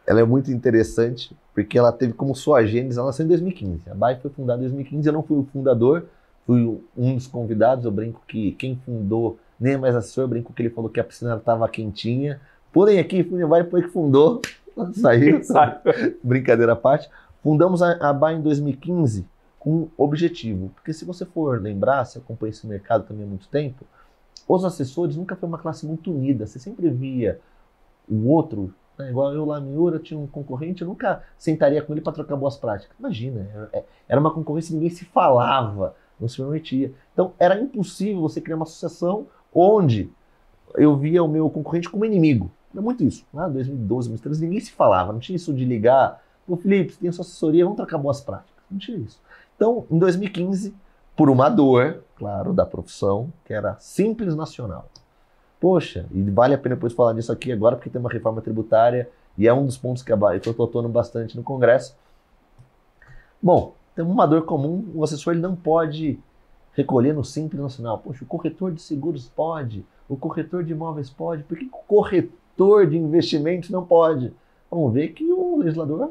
ela é muito interessante, porque ela teve como sua gênese, ela nasceu em 2015. A ABAI foi fundada em 2015, eu não fui o fundador, fui um dos convidados, eu brinco que quem fundou nem é mais assessor, eu brinco que ele falou que a piscina estava quentinha. Porém aqui, a ABAI foi que fundou, saiu, brincadeira à parte. Fundamos a ABAI em 2015 com um objetivo, porque se você for lembrar, se acompanha esse mercado também há muito tempo, os assessores nunca foi uma classe muito unida, você sempre via o outro, né? Igual eu lá em Miura, tinha um concorrente, eu nunca sentaria com ele para trocar boas práticas. Imagina, era uma concorrência e ninguém se falava, não se permitia. Então era impossível você criar uma associação onde eu via o meu concorrente como inimigo. Era muito isso. Lá em 2012, 2013, ninguém se falava, não tinha isso de ligar. Pô, Felipe, você tem a sua assessoria, vamos trocar boas práticas. Não tinha isso. Então, em 2015, por uma dor, claro, da profissão, que era Simples Nacional. Poxa, e vale a pena depois falar disso aqui agora, porque tem uma reforma tributária, e é um dos pontos que eu estou atuando bastante no Congresso. Bom, tem uma dor comum, o assessor ele não pode recolher no Simples Nacional. Poxa, o corretor de seguros pode, o corretor de imóveis pode, por que o corretor de investimentos não pode? Vamos ver que o legislador,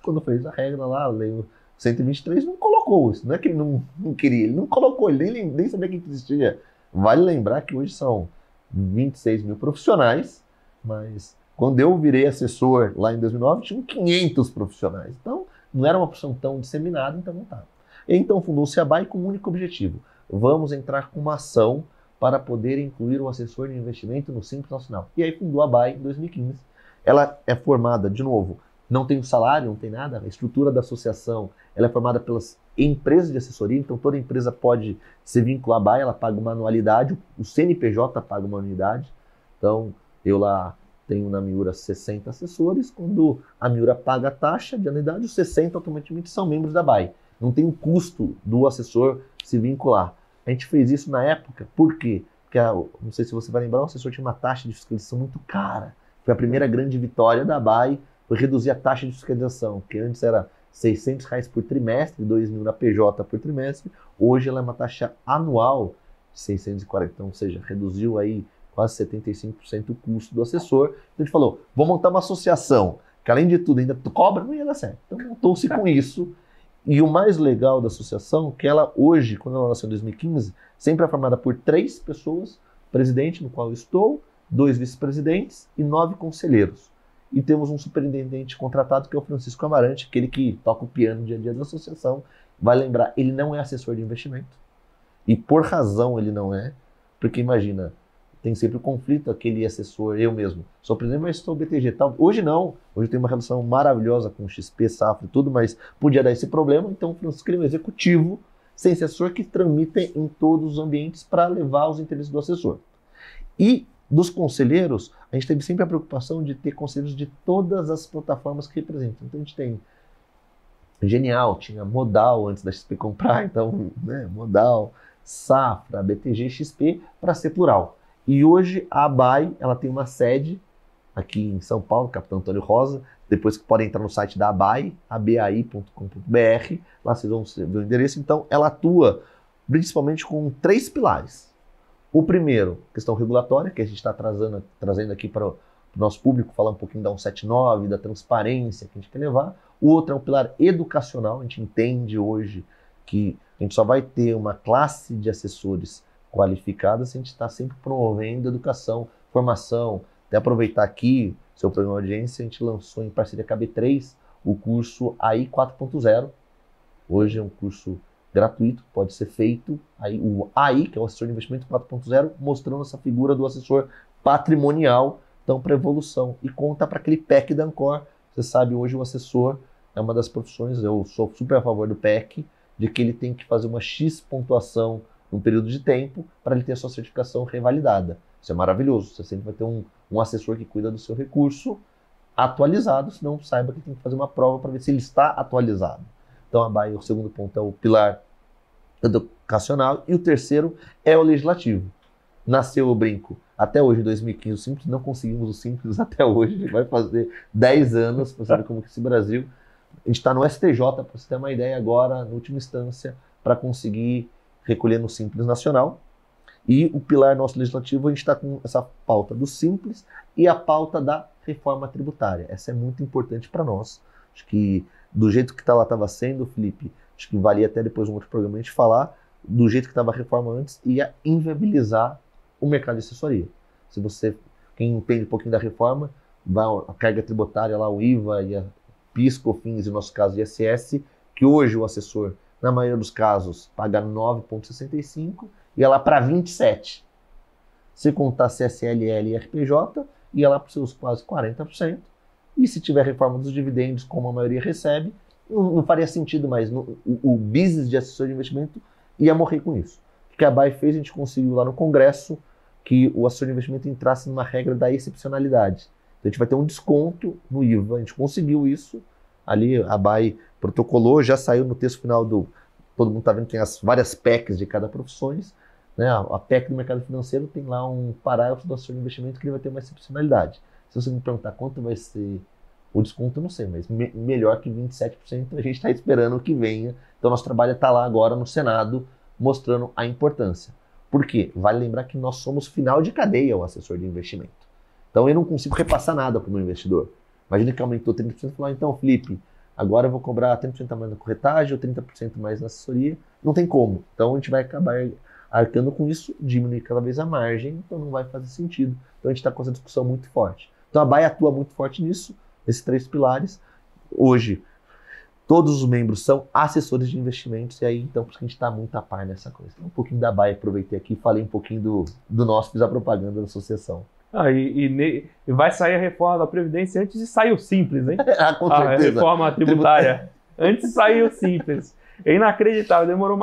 quando fez a regra lá, a lei 123, não colocou isso. Não é que ele não queria, ele não colocou, ele nem sabia que existia. Vale lembrar que hoje são 26 mil profissionais, mas quando eu virei assessor lá em 2009, tinham 500 profissionais. Então, não era uma profissão tão disseminada, então não estava. Então, fundou-se a ABAI com um único objetivo. Vamos entrar com uma ação para poder incluir o assessor de investimento no Simples Nacional. E aí fundou a ABAI em 2015. Ela é formada, de novo, não tem um salário, não tem nada, a estrutura da associação ela é formada pelas empresas de assessoria, então toda empresa pode se vincular à ABAI, ela paga uma anualidade, o CNPJ paga uma anuidade. Então, eu lá tenho na Miura 60 assessores, quando a Miura paga a taxa de anuidade, os 60 automaticamente são membros da ABAI. Não tem um custo do assessor se vincular. A gente fez isso na época, por quê? Porque, não sei se você vai lembrar, o assessor tinha uma taxa de fiscalização muito cara. Foi a primeira grande vitória da ABAI, foi reduzir a taxa de fiscalização, que antes era R$600 por trimestre, 2.000 na PJ por trimestre, hoje ela é uma taxa anual de 640, então, ou seja, reduziu aí quase 75% o custo do assessor. Então a gente falou, vamos montar uma associação, que além de tudo ainda cobra, não ia dar certo. Então montou-se com isso, e o mais legal da associação, que ela hoje, quando ela nasceu em 2015, sempre é formada por 3 pessoas, presidente, no qual eu estou, 2 vice-presidentes e 9 conselheiros. E temos um superintendente contratado, que é o Francisco Amarante, aquele que toca o piano no dia a dia da associação. Vai lembrar, ele não é assessor de investimento. E por razão ele não é, porque imagina, tem sempre o conflito, aquele assessor, eu mesmo, sou presidente, mas estou BTG tal. Hoje não, hoje tem uma relação maravilhosa com o XP, Safra e tudo, mas podia dar esse problema, então o Francisco é um executivo, sem assessor, que tramita em todos os ambientes para levar os interesses do assessor. E dos conselheiros, a gente teve sempre a preocupação de ter conselheiros de todas as plataformas que representam. Então a gente tem Genial, tinha Modal antes da XP comprar, então, né, Modal, Safra, BTG, XP, para ser plural. E hoje a ABAI, ela tem uma sede aqui em São Paulo, Capitão Antônio Rosa, depois que podem entrar no site da ABAI, abai.com.br, lá vocês vão ver o endereço. Então ela atua principalmente com 3 pilares. O primeiro, questão regulatória, que a gente está trazendo aqui para o nosso público, falar um pouquinho da 179, da transparência que a gente quer levar. O outro é um pilar educacional, a gente entende hoje que a gente só vai ter uma classe de assessores qualificadas se a gente está sempre promovendo educação, formação. Até aproveitar aqui, seu programa de audiência, a gente lançou em parceria com a B3 o curso AI 4.0, Hoje é um curso gratuito, pode ser feito. Aí o AI, que é o assessor de investimento 4.0, mostrando essa figura do assessor patrimonial, então para evolução. E conta para aquele PEC da Ancor. Você sabe, hoje o assessor é uma das profissões, eu sou super a favor do PEC, de que ele tem que fazer uma X pontuação num período de tempo para ele ter a sua certificação revalidada. Isso é maravilhoso. Você sempre vai ter um assessor que cuida do seu recurso atualizado, senão saiba que tem que fazer uma prova para ver se ele está atualizado. Então, a BAE, o segundo ponto é o pilar educacional, e o terceiro é o legislativo. Nasceu o brinco até hoje, em 2015, o Simples, não conseguimos o Simples até hoje, vai fazer 10 anos para saber como que esse Brasil. A gente está no STJ, para você ter uma ideia agora, na última instância, para conseguir recolher no Simples Nacional. E o pilar nosso legislativo, a gente está com essa pauta do Simples e a pauta da reforma tributária. Essa é muito importante para nós. Acho que do jeito que estava sendo, Felipe, acho que valia até depois um outro programa a gente falar, do jeito que estava a reforma antes, ia inviabilizar o mercado de assessoria. Se você, quem entende um pouquinho da reforma, vai a carga tributária lá, o IVA e a PIS, COFINS, e no nosso caso ISS, que hoje o assessor, na maioria dos casos, paga 9,65 e ia lá para 27. Se contar CSLL e RPJ, ia lá para os seus quase 40%. E se tiver reforma dos dividendos, como a maioria recebe, não faria sentido mais. O business de assessor de investimento ia morrer com isso. O que a BAE fez, a gente conseguiu lá no Congresso que o assessor de investimento entrasse numa regra da excepcionalidade. Então a gente vai ter um desconto no IVA, a gente conseguiu isso. Ali a BAE protocolou, já saiu no texto final do... Todo mundo está vendo que tem as várias PECs de cada profissões. Né? A PEC do mercado financeiro tem lá um parágrafo do assessor de investimento que ele vai ter uma excepcionalidade. Se você me perguntar quanto vai ser o desconto, eu não sei, mas melhor que 27%, a gente está esperando que venha. Então, nosso trabalho está lá agora no Senado, mostrando a importância. Por quê? Vale lembrar que nós somos final de cadeia, o assessor de investimento. Então, eu não consigo repassar nada para o meu investidor. Imagina que aumentou 30%, falar, então, Felipe, agora eu vou cobrar 30% a mais na corretagem ou 30% mais na assessoria. Não tem como. Então, a gente vai acabar arcando com isso, diminuir cada vez a margem, então não vai fazer sentido. Então, a gente está com essa discussão muito forte. Então, a BAE atua muito forte nisso, esses 3 pilares. Hoje, todos os membros são assessores de investimentos, e aí, então, por isso que a gente está muito a par nessa coisa. Então, um pouquinho da BAE, aproveitei aqui, falei um pouquinho do nosso, fiz a propaganda da associação. E vai sair a reforma da Previdência antes de sair o Simples, hein? Com certeza. A reforma tributária. Antes de sair o Simples. É inacreditável, demorou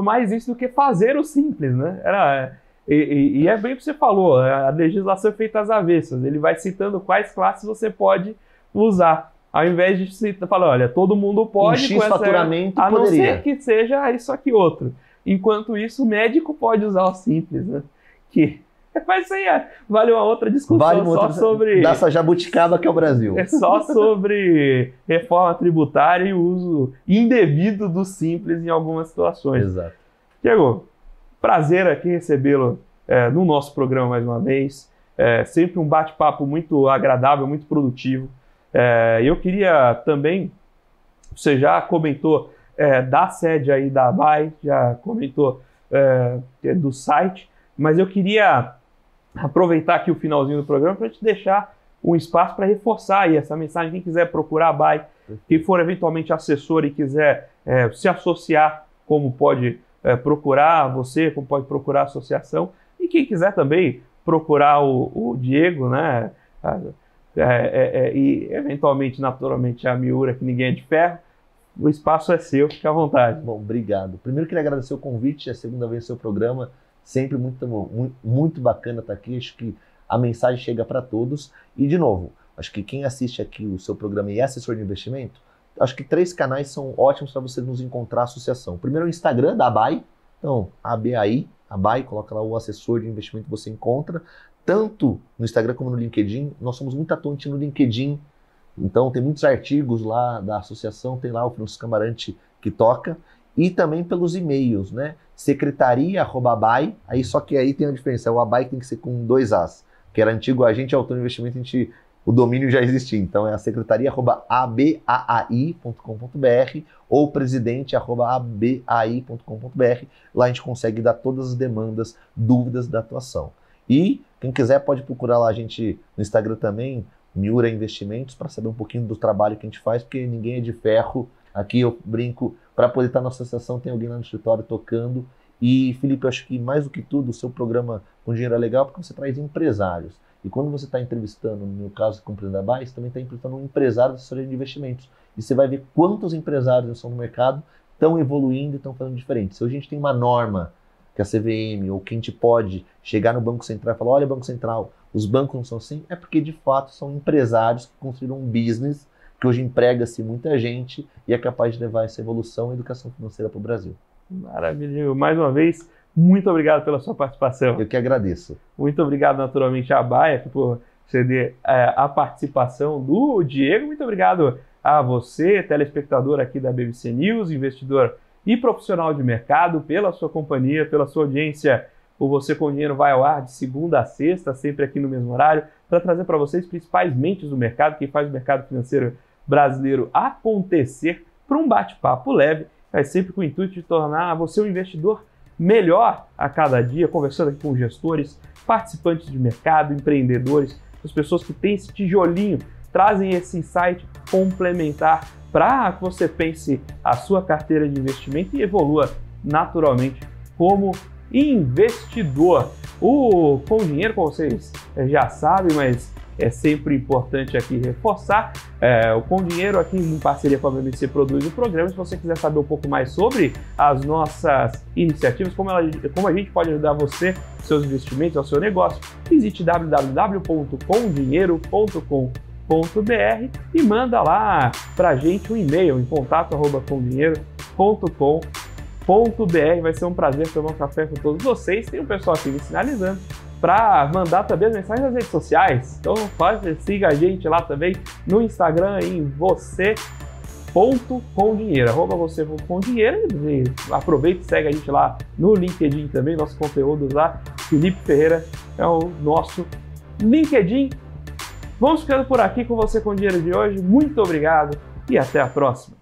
mais isso do que fazer o Simples, né? E é bem o que você falou, a legislação é feita às avessas, ele vai citando quais classes você pode usar, ao invés de falar, olha, todo mundo pode, X faturamento a não poderia. ser que seja isso aqui outro. Enquanto isso, o médico pode usar o Simples, né? Mas isso aí vale uma outra discussão, sobre... Dessa jabuticaba que é o Brasil. É só sobre reforma tributária e o uso indevido do Simples em algumas situações. Exato. Diego, prazer aqui recebê-lo no nosso programa mais uma vez. Sempre um bate-papo muito agradável, muito produtivo. Eu queria também, você já comentou da sede aí da BAE, já comentou do site, mas eu queria aproveitar aqui o finalzinho do programa para te deixar um espaço para reforçar aí essa mensagem. Quem quiser procurar a BAE, quem for eventualmente assessor e quiser se associar, como pode procurar você, como pode procurar a associação, e quem quiser também procurar o Diego, né? E eventualmente, naturalmente, a Miura, que ninguém é de ferro, o espaço é seu, fique à vontade. Bom, obrigado. Primeiro queria agradecer o convite, é a segunda vez no seu programa, sempre muito bacana estar aqui, acho que a mensagem chega para todos. E de novo, acho que quem assiste aqui o seu programa e é assessor de investimento, acho que 3 canais são ótimos para você nos encontrar a associação. Primeiro é o Instagram da BAE, então ABAI, a BAE, coloca lá o assessor de investimento que você encontra, tanto no Instagram como no LinkedIn. Nós somos muito atuantes no LinkedIn, então tem muitos artigos lá da associação, tem lá o Francisco Amarante que toca, e também pelos e-mails, né? secretaria@abai, aí só que aí tem a diferença, o abai tem que ser com 2 As, que era antigo agente autor de investimento, o domínio já existia, então é a secretaria@abai.com.br ou presidente@abai.com.br, lá a gente consegue dar todas as demandas, dúvidas da atuação. E quem quiser pode procurar lá a gente no Instagram também, Miura Investimentos, para saber um pouquinho do trabalho que a gente faz, porque ninguém é de ferro Aqui eu brinco, para poder estar na associação tem alguém lá no escritório tocando. E, Felipe, eu acho que mais do que tudo, o seu programa Com Dinheiro é legal porque você traz empresários. E quando você está entrevistando, no meu caso com o presidente da BAE, você também está entrevistando um empresário da assessoria de investimentos. E você vai ver quantos empresários estão no mercado, estão evoluindo e estão fazendo diferente. Se hoje a gente tem uma norma, que a CVM, ou que a gente pode chegar no Banco Central e falar, olha, Banco Central, os bancos não são assim, é porque de fato são empresários que construíram um business que hoje emprega-se muita gente e é capaz de levar essa evolução e educação financeira para o Brasil. Maravilha. Mais uma vez, muito obrigado pela sua participação. Eu que agradeço. Muito obrigado, naturalmente, à BAE por ceder a participação do Diego. Muito obrigado a você, telespectador aqui da BBC News, investidor e profissional de mercado, pela sua companhia, pela sua audiência. O Você com Dinheiro vai ao ar de segunda a sexta, sempre aqui no mesmo horário, para trazer para vocês principais mentes do mercado, que faz o mercado financeiro brasileiro acontecer, para um bate-papo leve, mas sempre com o intuito de tornar você um investidor melhor a cada dia, conversando aqui com gestores, participantes de mercado, empreendedores, as pessoas que têm esse tijolinho, trazem esse insight complementar para que você pense a sua carteira de investimento e evolua naturalmente como investidor. O Com Dinheiro, como vocês já sabem, mas é sempre importante aqui reforçar, o Com Dinheiro aqui em parceria com a BBC produz o programa. Se você quiser saber um pouco mais sobre as nossas iniciativas, como a gente pode ajudar você, seus investimentos, ao seu negócio, visite www.comdinheiro.com.br e manda lá pra gente um e-mail em contato@comdinheiro.com.br. Vai ser um prazer tomar um café com todos vocês. Tem um pessoal aqui me sinalizando para mandar também as mensagens nas redes sociais. Então siga a gente lá também no Instagram em você.comdinheiro, @você.comdinheiro, e aproveita e segue a gente lá no LinkedIn também, nosso conteúdo lá. Felipe Ferreira é o nosso LinkedIn. Vamos ficando por aqui com Você com Dinheiro de hoje. Muito obrigado e até a próxima.